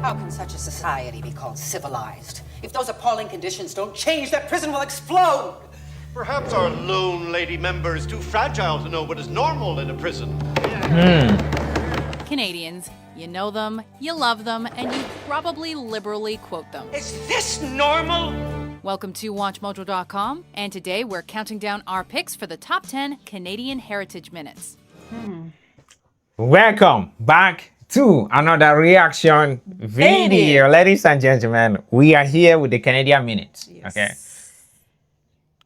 How can such a society be called civilized? If those appalling conditions don't change, that prison will explode! Perhaps our lone lady member is too fragile to know what is normal in a prison. Canadians, you know them, you love them, and you probably liberally quote them. Is this normal? Welcome to WatchMojo.com, and today we're counting down our picks for the top 10 Canadian Heritage Minutes. Welcome back to another reaction video. Ladies and gentlemen, we are here with the Canadian Minutes. Yes.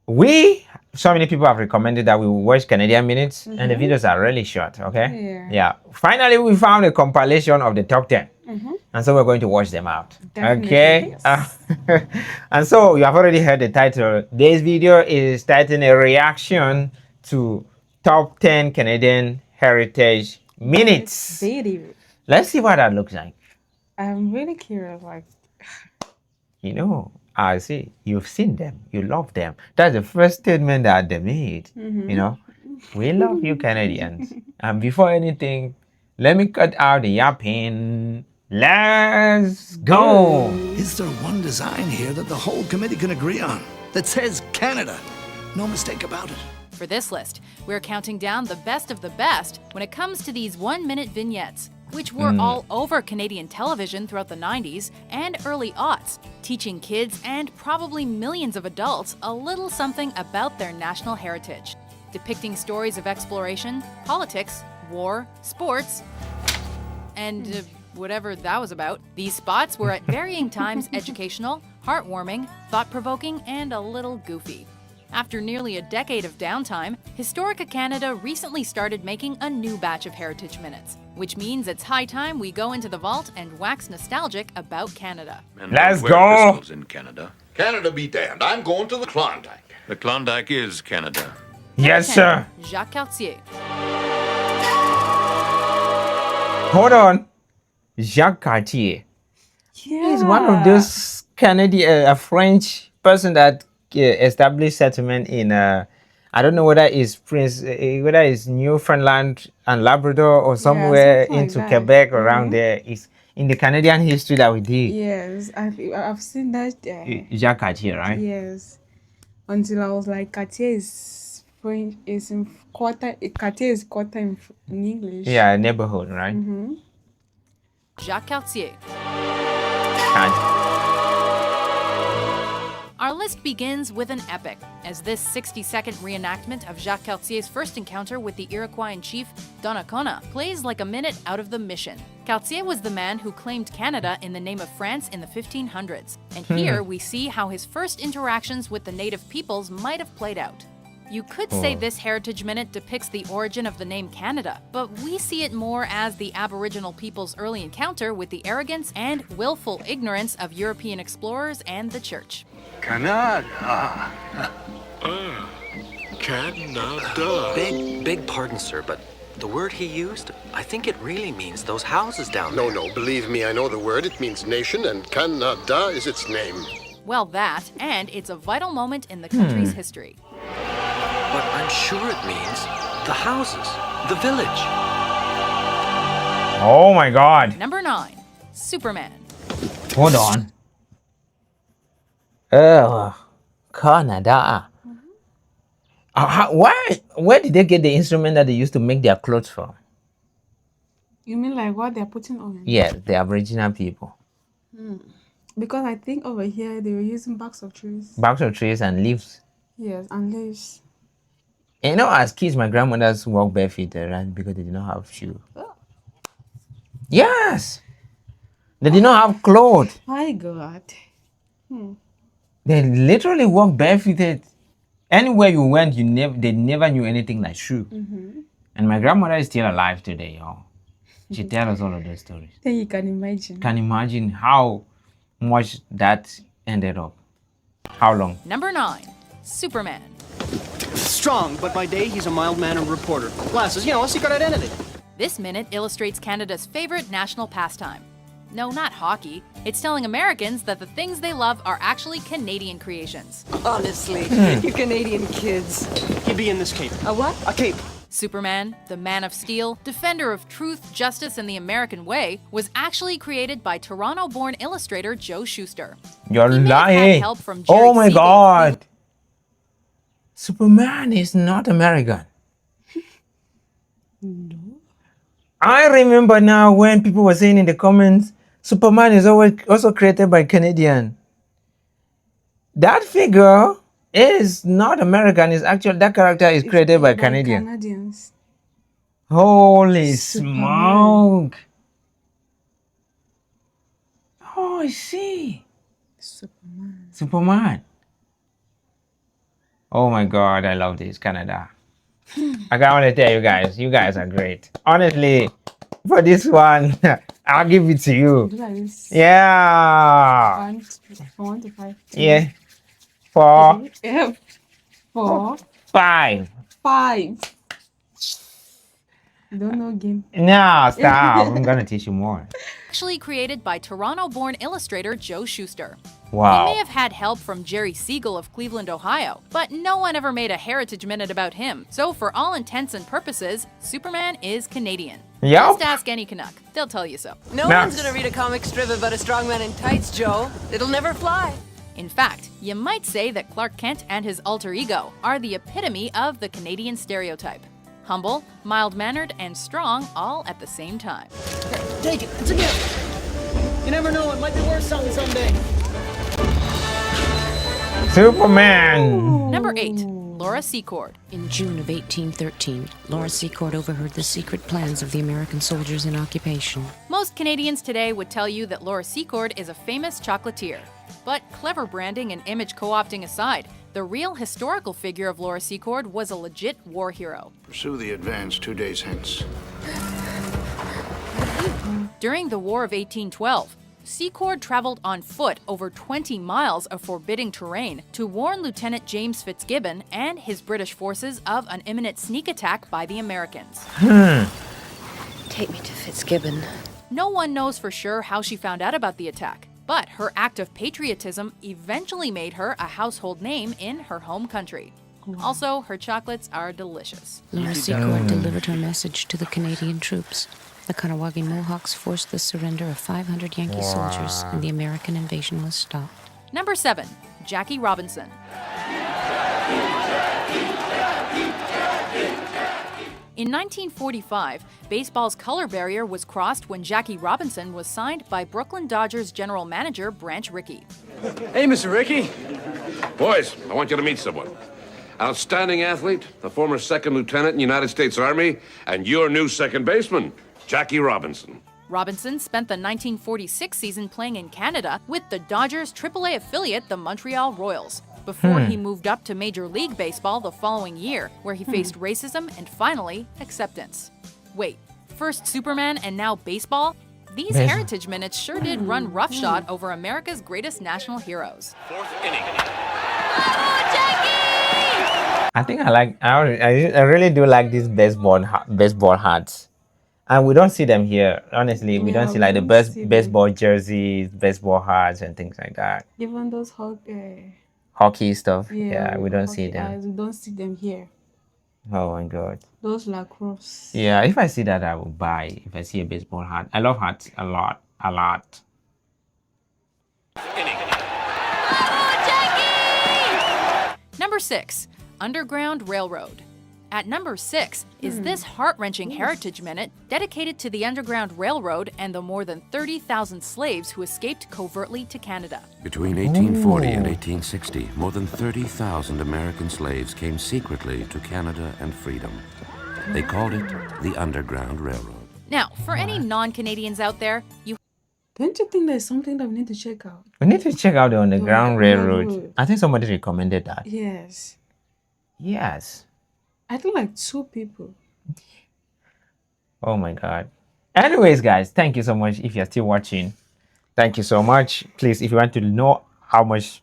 Okay. So many people have recommended that we watch Canadian Minutes, and the videos are really short. Okay. Yeah. Finally, we found a compilation of the top 10. And so we're going to watch them out. Definitely, okay. yes. And so you have already heard the title. This video is titled a reaction to top 10 Canadian Heritage Minutes. Video. Let's see what that looks like. I'm really curious. Like, You know, I see you've seen them, you love them. That's the first statement that they made. You know, we love you, Canadians. And before anything, let me cut out the yapping. Let's go. Is there one design here that the whole committee can agree on that says Canada? No mistake about it. For this list, we're counting down the best of the best when it comes to these 1-minute vignettes, which were all over Canadian television throughout the 90s and early aughts, teaching kids and probably millions of adults a little something about their national heritage, depicting stories of exploration, politics, war, sports, and whatever that was about. These spots were at varying times educational, heartwarming, thought-provoking, and a little goofy. After nearly a decade of downtime, Historica Canada recently started making a new batch of Heritage Minutes, which means it's high time we go into the vault and wax nostalgic about Canada. Let's Wear go. pistols in Canada. Canada be damned. I'm going to the Klondike. The Klondike is Canada. Yes, sir. Jacques Cartier. Hold on. Jacques Cartier. yeah. He's one of those Canadian, a French person that established settlement in, I don't know whether it's whether it's Newfoundland and Labrador or somewhere something like into that. Quebec around there. It's in the Canadian history that we did. Yes, I've seen that. Jacques Cartier, right? Yes. Until I was like, Cartier is French. Is in quarter. Cartier is quarter in English. Yeah, neighborhood, right? Jacques Cartier. Cartier. Our list begins with an epic, as this 60-second reenactment of Jacques Cartier's first encounter with the Iroquoian chief Donnacona plays like a minute out of the mission. Cartier was the man who claimed Canada in the name of France in the 1500s, and here we see how his first interactions with the native peoples might have played out. You could say this Heritage Minute depicts the origin of the name Canada, but we see it more as the Aboriginal people's early encounter with the arrogance and willful ignorance of European explorers and the church. Canada. Canada. Beg pardon, sir, but the word he used, I think it really means those houses down there. No, believe me, I know the word. It means nation, and Canada is its name. Well, that, and it's a vital moment in the country's history. But I'm sure it means the houses, the village. Oh my God. Number 9. Superman. Hold on. Canada. Where did they get the instrument that they used to make their clothes from? You mean like what they're putting on? Yeah, the Aboriginal people. Because I think over here they were using barks of trees. Barks of trees and leaves. Yes, and leaves. You know, as kids, my grandmothers walked barefoot around because they did not have shoes. Yes! They did not have clothes. My God. They literally walked barefooted. Anywhere you went, they never knew anything like shoe. And my grandmother is still alive today, y'all. She tells us all of those stories. Then you can imagine. Can imagine how much that ended up. How long? Number 9. Superman. Strong, but by day he's a mild-mannered reporter. Glasses, a secret identity. This minute illustrates Canada's favorite national pastime. No, not hockey. It's telling Americans that the things they love are actually Canadian creations. Honestly, you Canadian kids. He'd be in this cape. A what? A cape. Superman, the Man of Steel, defender of truth, justice, and the American way, was actually created by Toronto-born illustrator Joe Shuster. You're He may have had lying. help from Jerry Oh my Siegel of God. Superman is not American. No. I remember now when people were saying in the comments, Superman is always also created by Canadian. That figure is not American. It's actually that character is created by Canadian. Canadians. Holy Superman. smoke! Oh, I see. Superman. Superman. Oh my God, I love this Canada. I can only tell you guys are great. Honestly, for this one, I'll give it to you. Look at this. Yeah. 1 to 5. Yeah. 4, Yeah. 4, 5. 5. Don't know game. No, stop. I'm gonna teach you more. Actually created by Toronto-born illustrator Joe Shuster. He Wow. may have had help from Jerry Siegel of Cleveland, Ohio, but no one ever made a Heritage Minute about him. So for all intents and purposes, Superman is Canadian. Yup. Just ask any Canuck. They'll tell you so. No Now- one's gonna read a comic strip about a strong man in tights, Joe. It'll never fly. In fact, you might say that Clark Kent and his alter ego are the epitome of the Canadian stereotype. Humble, mild-mannered, and strong all at the same time. Take it. It's a gift. You never know. It might be worth something someday. Superman. Number 8. Laura Secord. In June of 1813, Laura Secord overheard the secret plans of the American soldiers in occupation. Most Canadians today would tell you that Laura Secord is a famous chocolatier. But clever branding and image co-opting aside, the real historical figure of Laura Secord was a legit war hero. Pursue the advance 2 days hence. During the War of 1812, Secord traveled on foot over 20 miles of forbidding terrain to warn Lieutenant James Fitzgibbon and his British forces of an imminent sneak attack by the Americans. Take me to Fitzgibbon. No one knows for sure how she found out about the attack, but her act of patriotism eventually made her a household name in her home country. Also, her chocolates are delicious. Laura Secord delivered her message to the Canadian troops. The Kahnawake Mohawks forced the surrender of 500 Yankee soldiers, and the American invasion was stopped. Number 7. Jackie Robinson. In 1945, baseball's color barrier was crossed when Jackie Robinson was signed by Brooklyn Dodgers general manager Branch Rickey. Hey, Mr. Rickey. Boys, I want you to meet someone. Outstanding athlete, the former second lieutenant in the United States Army, and your new second baseman, Jackie Robinson. Robinson spent the 1946 season playing in Canada with the Dodgers' AAA affiliate, the Montreal Royals, before he moved up to Major League Baseball the following year, where he faced racism and finally acceptance. Wait, first Superman and now baseball? These Heritage Minutes sure did run roughshod over America's greatest national heroes. 4th inning. I think I really do like these baseball hats. And we don't see them here. Honestly, we don't see like the baseball jerseys, baseball hats, and things like that. Even those Hockey stuff. yeah, Yeah, we don't see them. We don't see them here. Oh my God. Those lacrosse. Yeah, if I see that, I will buy. If I see a baseball hat, I love hats a lot, a lot. Number 6. Underground Railroad. At number 6 is this heart-wrenching Heritage Minute dedicated to the Underground Railroad and the more than 30,000 slaves who escaped covertly to Canada. Between 1840 and 1860, more than 30,000 American slaves came secretly to Canada and freedom. They called it the Underground Railroad. Now, for any non-Canadians out there, you Don't you think there's something that we need to check out? We need to check out the Underground Railroad. Railroad. I think somebody recommended that. Yes. Yes. I think like 2 people. Oh my God. Anyways, guys, thank you so much if you're still watching. Thank you so much. Please, if you want to know how much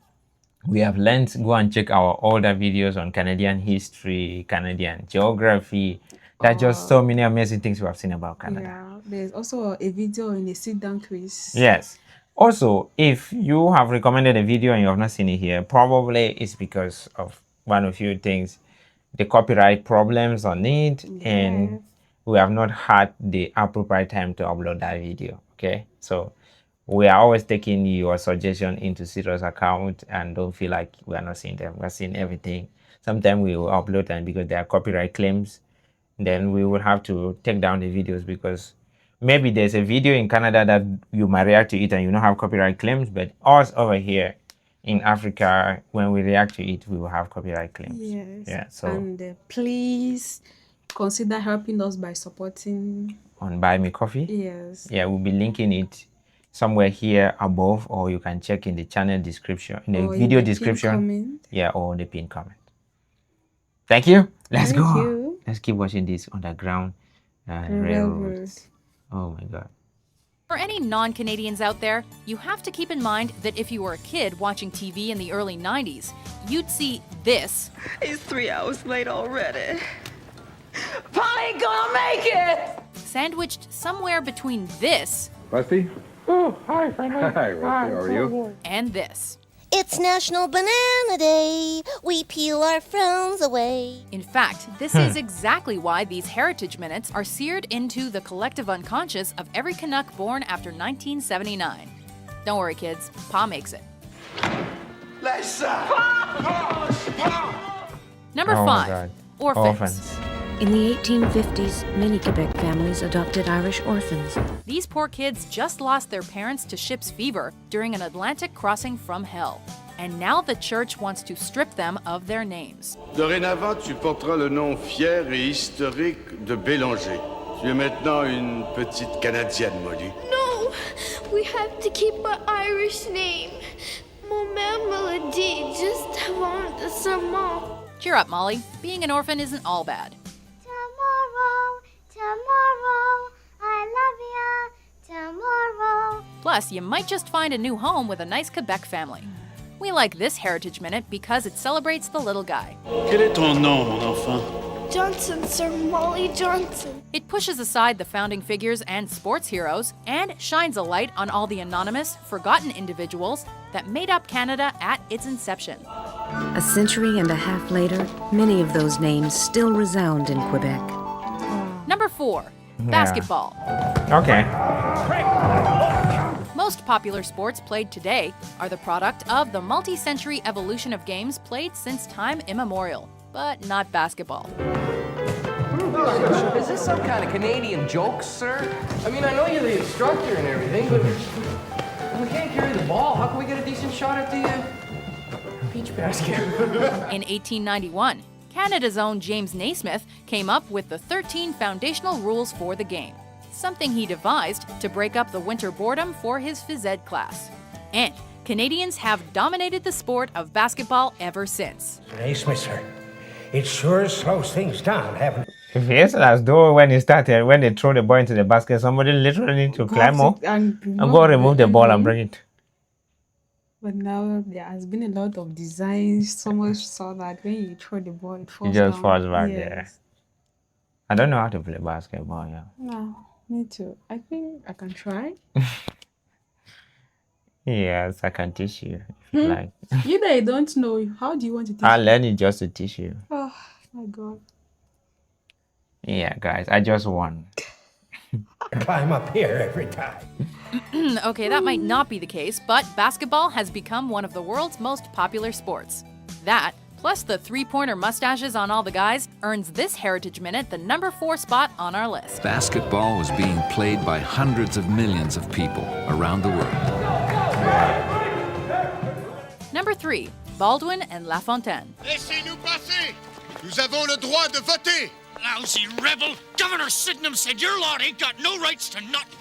we have learned, go and check our older videos on Canadian history, Canadian geography. There's just so many amazing things we have seen about Canada. Yeah. There's also a video in a sit-down quiz. Yes. Also, if you have recommended a video and you have not seen it here, probably it's because of one of few things. the copyright problems on it, and we have not had the appropriate time to upload that video. Okay, so we are always taking your suggestion into serious account, and don't feel like we are not seeing them. We're seeing everything. Sometimes we will upload them because there are copyright claims. Then we will have to take down the videos because maybe there's a video in Canada that you might react to it and you don't have copyright claims, but us over here in Africa, when we react to it, we will have copyright claims. Yes. Yeah. So And please consider helping us by supporting. on Buy Me Coffee. Yes. Yeah, we'll be linking it somewhere here above, or you can check in the channel description, in the Or in video the pinned description. comment. Yeah, or the pinned comment. Thank you. Let's Thank go. you. Let's keep watching this underground railroads. Oh my God. For any non-Canadians out there, you have to keep in mind that if you were a kid watching TV in the early 90s, you'd see this. He's 3 hours late already. Pa ain't gonna make it! Sandwiched somewhere between this Rusty? Oh, hi, friendly. Hi, Rusty. How are you? and this. It's National Banana Day. We peel our frowns away. In fact, this is exactly why these heritage minutes are seared into the collective unconscious of every Canuck born after 1979. Don't worry, kids. Pa makes it. Number Oh my 5. God. Orphans. In the 1850s, many Quebec families adopted Irish orphans. These poor kids just lost their parents to ship's fever during an Atlantic crossing from hell. And now the church wants to strip them of their names. Dorénavant, tu porteras le nom fier et historique de Bélanger. Tu es maintenant une petite Canadienne, Molly. No, we have to keep our Irish name. Mon mère me l'a dit juste avant de serment. Cheer up, Molly. Being an orphan isn't all bad. Tomorrow, I love ya. Tomorrow. Plus, you might just find a new home with a nice Quebec family. We like this Heritage Minute because it celebrates the little guy. Quel est ton nom, mon enfant? Johnson, Sir Molly Johnson. It pushes aside the founding figures and sports heroes and shines a light on all the anonymous, forgotten individuals that made up Canada at its inception. A century and a half later, many of those names still resound in Quebec. Number 4. Basketball. Okay. Most popular sports played today are the product of the multi-century evolution of games played since time immemorial, but not basketball. Is this some kind of Canadian joke, sir? I mean, I know you're the instructor and everything, but we can't carry the ball. How can we get a decent shot at the peach basket? In 1891, Canada's own James Naismith came up with the 13 foundational rules for the game, something he devised to break up the winter boredom for his phys ed class. And Canadians have dominated the sport of basketball ever since. Naismith, sir. It sure slows things down, haven't it? If yes, as though when it started, when they throw the ball into the basket, somebody literally need to climb up and go remove the ball and bring it. But now there has been a lot of designs. So much so that when you throw the ball, it falls It just down. falls back Yes. there. I don't know how to play basketball, yeah. No, me too. I think I can try. Yes, I can teach you if you like. You know, I don't know. How do you want to teach I'll me? learn it just to teach you. Oh my God. Yeah, guys, I just won. Climb up here every time. Okay, that might not be the case, but basketball has become one of the world's most popular sports. That, plus the three-pointer mustaches on all the guys, earns this Heritage Minute the number 4 spot on our list. Basketball was being played by hundreds of millions of people around the world. Number 3. Baldwin and LaFontaine. Laissez-nous passer! Nous avons le droit de voter! Lousy rebel! Governor Sydenham said your lot ain't got no rights to nothing!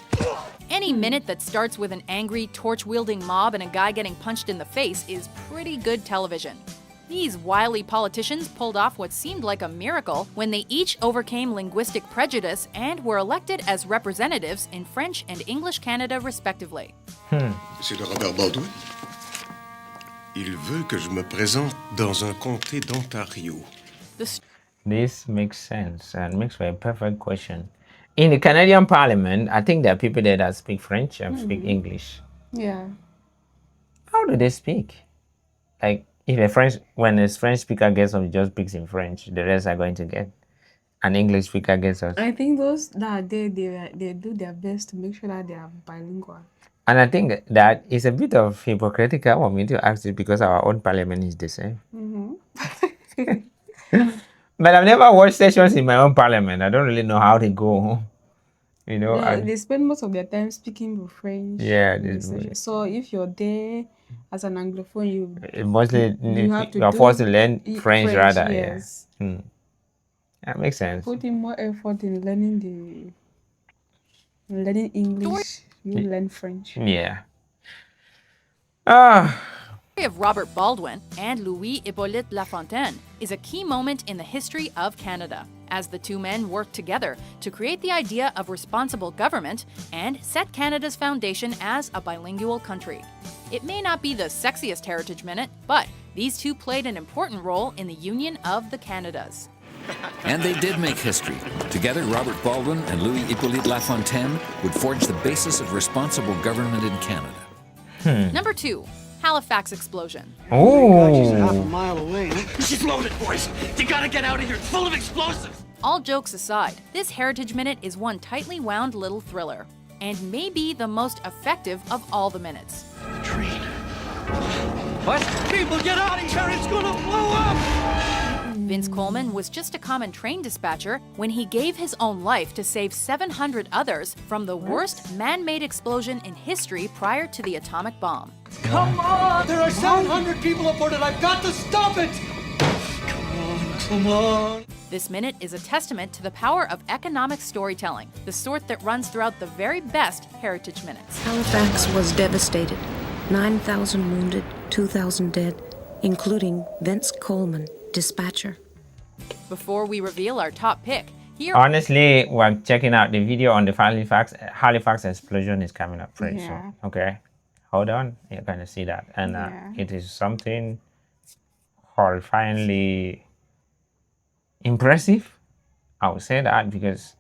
Any minute that starts with an angry, torch-wielding mob and a guy getting punched in the face is pretty good television. These wily politicians pulled off what seemed like a miracle when they each overcame linguistic prejudice and were elected as representatives in French and English Canada, respectively. C'est le Robert Baldwin. Il veut que je me présente dans un comté d'Ontario. This makes sense and makes for a perfect question. In the Canadian Parliament, I think there are people there that speak French and speak English. Yeah. How do they speak? Like, when a French speaker gets up, he just speaks in French. The rest are going to get. An English speaker gets us. I think those that are there, they do their best to make sure that they are bilingual. And I think that is a bit of hypocritical for me to ask it because our own parliament is the same. But I've never watched sessions in my own parliament. I don't really know how they go. You know, they spend most of their time speaking with French. Yeah. So if you're there as an Anglophone, you are forced to learn French rather. Yes. Yeah. That makes sense. Put in more effort in learning English. You learn French. Yeah. The story of Robert Baldwin and Louis-Hippolyte LaFontaine is a key moment in the history of Canada, as the two men worked together to create the idea of responsible government and set Canada's foundation as a bilingual country. It may not be the sexiest Heritage Minute, but these two played an important role in the union of the Canadas. And they did make history. Together, Robert Baldwin and Louis-Hippolyte LaFontaine would forge the basis of responsible government in Canada. Number 2, Halifax explosion. God, she's half a mile away. She's loaded, boys. You gotta get out of here. It's full of explosives. All jokes aside, this Heritage Minute is one tightly wound little thriller, and may be the most effective of all the minutes. The train. What? People, get out of here. It's gonna blow up. Vince Coleman was just a common train dispatcher when he gave his own life to save 700 others from the worst man-made explosion in history prior to the atomic bomb. Come on! There are 700 people aboard it. I've got to stop it! Come on. This minute is a testament to the power of economic storytelling, the sort that runs throughout the very best Heritage Minutes. Halifax was devastated. 9,000 wounded, 2,000 dead, including Vince Coleman, dispatcher. Before we reveal our top pick, here... Honestly, we're checking out the video on the Halifax explosion is coming up pretty soon. Okay, hold on, you're going to see that. And it is something horrifyingly impressive. I would say that because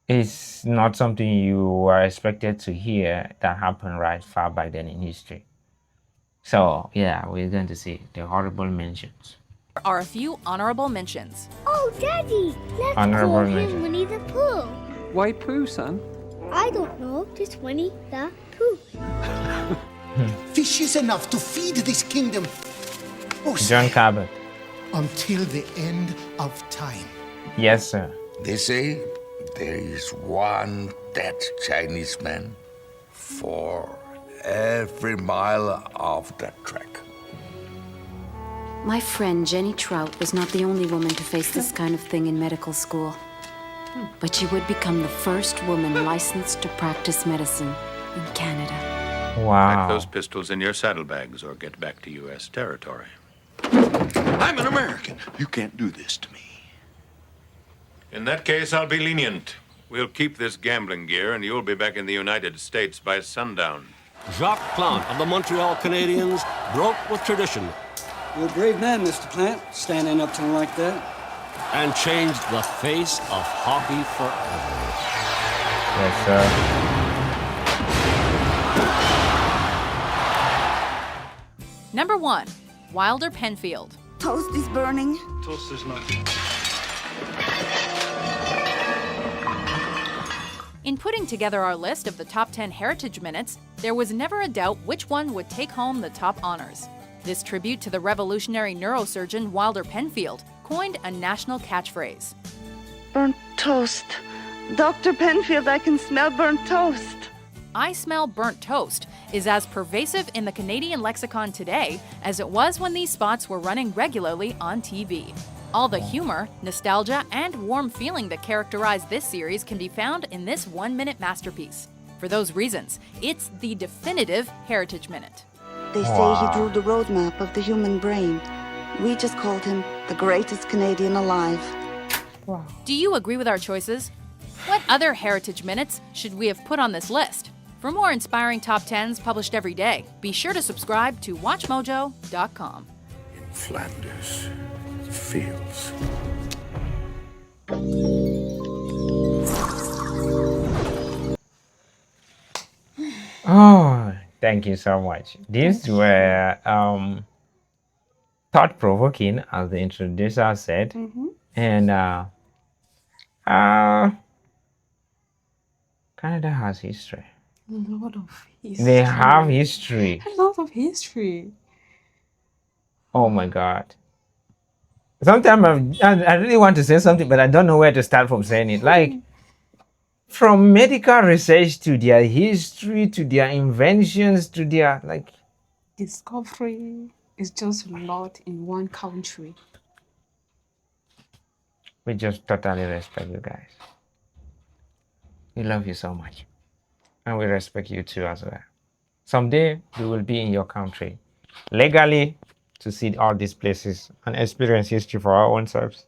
it's not something you are expected to hear that happened right far back then in history. So, yeah, we're going to see the horrible mentions. Are a few honorable mentions. Oh, Daddy, let's Honorable call him mention. Winnie the Pooh. Why Pooh, son? I don't know, just Winnie the Pooh. Fish is enough to feed this kingdom. Oh, John Cabot. until the end of time. Yes, sir. They say there is one dead Chinese man for every mile of that trek. My friend Jenny Trout was not the only woman to face this kind of thing in medical school. But she would become the first woman licensed to practice medicine in Canada. Wow. Pack those pistols in your saddlebags or get back to U.S. territory. I'm an American. You can't do this to me. In that case, I'll be lenient. We'll keep this gambling gear, and you'll be back in the United States by sundown. Jacques Plant of the Montreal Canadiens broke with tradition. You're a brave man, Mr. Plant, standing up to him like that. And changed the face of hockey forever. Yes, sir. Number 1, Wilder Penfield. Toast is burning. Toast is not. In putting together our list of the top 10 Heritage Minutes, there was never a doubt which one would take home the top honors. This tribute to the revolutionary neurosurgeon Wilder Penfield coined a national catchphrase. Burnt toast. Dr. Penfield, I can smell burnt toast. I smell burnt toast is as pervasive in the Canadian lexicon today as it was when these spots were running regularly on TV. All the humor, nostalgia, and warm feeling that characterize this series can be found in this 1-minute masterpiece. For those reasons, it's the definitive Heritage Minute. They say he drew the roadmap of the human brain. We just called him the greatest Canadian alive. Wow. Do you agree with our choices? What other Heritage Minutes should we have put on this list? For more inspiring top 10s published every day, be sure to subscribe to WatchMojo.com. In Flanders, fields. Oh, thank you so much. These were thought-provoking, as the introducer said. And Canada has history. A lot of history. They have history. A lot of history. Oh my God. Sometimes I really want to say something, but I don't know where to start from saying it. Like, from medical research to their history, to their inventions, to their, like... Discovery is just a lot in one country. We just totally respect you guys. We love you so much. And we respect you too as well. Someday, we will be in your country legally to see all these places and experience history for our own selves.